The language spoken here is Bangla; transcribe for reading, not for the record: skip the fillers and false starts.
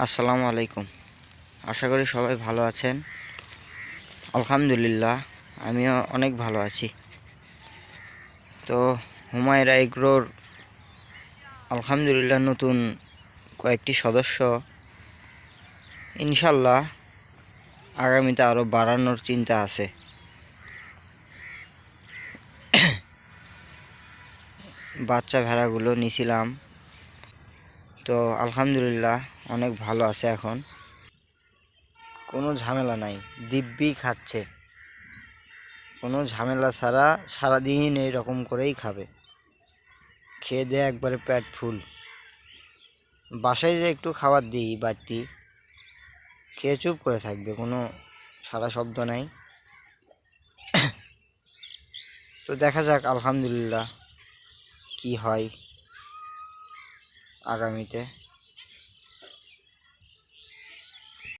আসসালামু আলাইকুম। আশা করি সবাই ভালো আছেন। আলহামদুলিল্লাহ, আমিও অনেক ভালো আছি। তো হুমায়রা এগ্রোর আলহামদুলিল্লাহ নতুন কয়েকটি সদস্য ইনশাল্লাহ আগামীতে আরও বাড়ানোর চিন্তা আছে। বাচ্চা ভেড়াগুলো নিছিলাম, তো আলহামদুলিল্লাহ অনেক ভালো আছে। এখন কোনো ঝামেলা নাই, দিব্যি খাচ্ছে, কোনো ঝামেলা ছাড়া সারাদিন এইরকম করেই খাবে। খেয়ে দেয়ে একবারে পেট ফুল। বাসায় যে একটু খাবার দিই বাড়তি, খেয়ে চুপ করে থাকবে, কোনো সারা শব্দ নাই। তো দেখা যাক আলহামদুলিল্লাহ কি হয় আগামীতে।